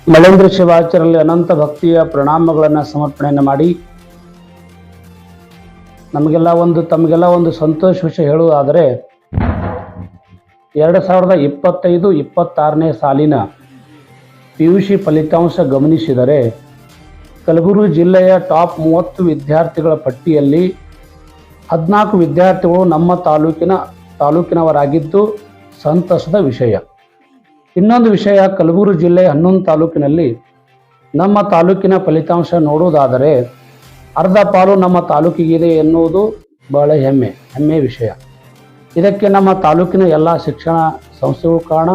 ಮಲೇಂದ್ರ ಶಿವಾಚಾರ್ಯರಲ್ಲಿ ಅನಂತ ಭಕ್ತಿಯ ಪ್ರಣಾಮಗಳನ್ನು ಸಮರ್ಪಣೆಯನ್ನು ಮಾಡಿ ತಮಗೆಲ್ಲ ಒಂದು ಸಂತೋಷ ವಿಷಯ ಹೇಳುವುದಾದರೆ 2025-26ನೇ ಸಾಲಿನ PUC ಫಲಿತಾಂಶ ಗಮನಿಸಿದರೆ ಕಲಬುರಗಿ ಜಿಲ್ಲೆಯ ಟಾಪ್ 30 ವಿದ್ಯಾರ್ಥಿಗಳ ಪಟ್ಟಿಯಲ್ಲಿ 14 ವಿದ್ಯಾರ್ಥಿಗಳು ನಮ್ಮ ತಾಲೂಕಿನವರಾಗಿದ್ದು ಸಂತಸದ ವಿಷಯ. ಇನ್ನೊಂದು ವಿಷಯ, ಕಲಬುರಗಿ ಜಿಲ್ಲೆಯ 11 ತಾಲೂಕಿನಲ್ಲಿ ನಮ್ಮ ತಾಲೂಕಿನ ಫಲಿತಾಂಶ ನೋಡುವುದಾದರೆ ಅರ್ಧ ಪಾಲು ನಮ್ಮ ತಾಲೂಕಿಗಿದೆ ಎನ್ನುವುದು ಬಹಳ ಹೆಮ್ಮೆಯ ವಿಷಯ. ಇದಕ್ಕೆ ನಮ್ಮ ತಾಲೂಕಿನ ಎಲ್ಲ ಶಿಕ್ಷಣ ಸಂಸ್ಥೆಗಳು ಕಾರಣ,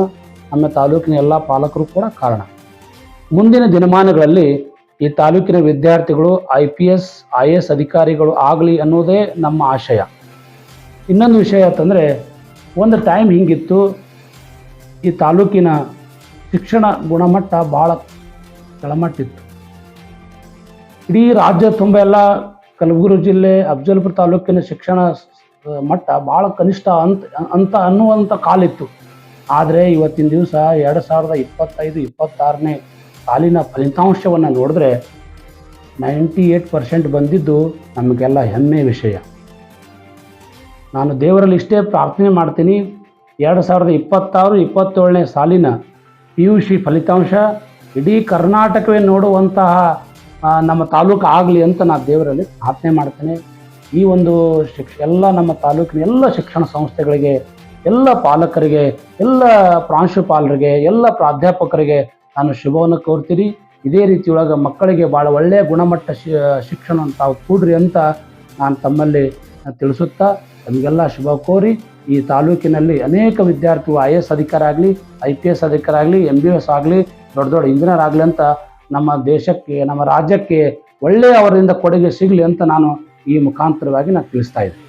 ನಮ್ಮ ತಾಲೂಕಿನ ಎಲ್ಲ ಪಾಲಕರು ಕೂಡ ಕಾರಣ. ಮುಂದಿನ ದಿನಮಾನಗಳಲ್ಲಿ ಈ ತಾಲೂಕಿನ ವಿದ್ಯಾರ್ಥಿಗಳು IPS IAS ಅಧಿಕಾರಿಗಳು ಆಗಲಿ ಅನ್ನೋದೇ ನಮ್ಮ ಆಶಯ. ಇನ್ನೊಂದು ವಿಷಯ ಅಂತಂದರೆ, ಒಂದು ಟೈಮ್ ಹಿಂಗಿತ್ತು, ಈ ತಾಲೂಕಿನ ಶಿಕ್ಷಣ ಗುಣಮಟ್ಟ ಭಾಳ ಕೆಳಮಟ್ಟಿತ್ತು. ಇಡೀ ರಾಜ್ಯ ತುಂಬ ಎಲ್ಲ ಕಲಬುರಗಿ ಜಿಲ್ಲೆ ಅಫಜಲ್ಪುರ ತಾಲೂಕಿನ ಶಿಕ್ಷಣ ಮಟ್ಟ ಭಾಳ ಕನಿಷ್ಠ ಅನ್ನುವಂಥ ಕಾಲಿತ್ತು. ಆದರೆ ಇವತ್ತಿನ ದಿವಸ 2025-26ನೇ ಸಾಲಿನ ಫಲಿತಾಂಶವನ್ನು ನೋಡಿದ್ರೆ 98% ಬಂದಿದ್ದು ನಮಗೆಲ್ಲ ಹೆಮ್ಮೆಯ ವಿಷಯ. ನಾನು ದೇವರಲ್ಲಿ ಇಷ್ಟೇ ಪ್ರಾರ್ಥನೆ ಮಾಡ್ತೀನಿ, 2026-27ನೇ ಸಾಲಿನ PUC ಫಲಿತಾಂಶ ಇಡೀ ಕರ್ನಾಟಕವೇ ನೋಡುವಂತಹ ನಮ್ಮ ತಾಲೂಕು ಆಗಲಿ ಅಂತ ನಾನು ದೇವರಲ್ಲಿ ಪ್ರಾರ್ಥನೆ ಮಾಡ್ತೇನೆ. ಈ ಒಂದು ಎಲ್ಲ ನಮ್ಮ ತಾಲೂಕಿನ ಎಲ್ಲ ಶಿಕ್ಷಣ ಸಂಸ್ಥೆಗಳಿಗೆ, ಎಲ್ಲ ಪಾಲಕರಿಗೆ, ಎಲ್ಲ ಪ್ರಾಂಶುಪಾಲರಿಗೆ, ಎಲ್ಲ ಪ್ರಾಧ್ಯಾಪಕರಿಗೆ ನಾನು ಶುಭವನ್ನು ಕೋರ್ತೀನಿ. ಇದೇ ರೀತಿಯೊಳಗೆ ಮಕ್ಕಳಿಗೆ ಭಾಳ ಒಳ್ಳೆಯ ಗುಣಮಟ್ಟ ಶಿಕ್ಷಣ ತಾವು ಕೂಡ್ರಿ ಅಂತ ನಾನು ತಮ್ಮಲ್ಲಿ ತಿಳಿಸುತ್ತಾ ತಮಗೆಲ್ಲ ಶುಭ ಕೋರಿ, ಈ ತಾಲೂಕಿನಲ್ಲಿ ಅನೇಕ ವಿದ್ಯಾರ್ಥಿಗಳು IAS ಅಧಿಕಾರಿ ಆಗಲಿ, IPS ಅಧಿಕಾರಿ ಆಗಲಿ, MBBS ಆಗಲಿ, ದೊಡ್ಡ ದೊಡ್ಡ ಇಂಜಿನಿಯರ್ ಆಗಲಿ ಅಂತ ನಮ್ಮ ದೇಶಕ್ಕೆ, ನಮ್ಮ ರಾಜ್ಯಕ್ಕೆ ಒಳ್ಳೆಯ ಅವರಿಂದ ಕೊಡುಗೆ ಸಿಗಲಿ ಅಂತ ನಾನು ಈ ಮುಖಾಂತರವಾಗಿ ನಾನು ತಿಳಿಸ್ತಾ ಇದ್ದೀನಿ.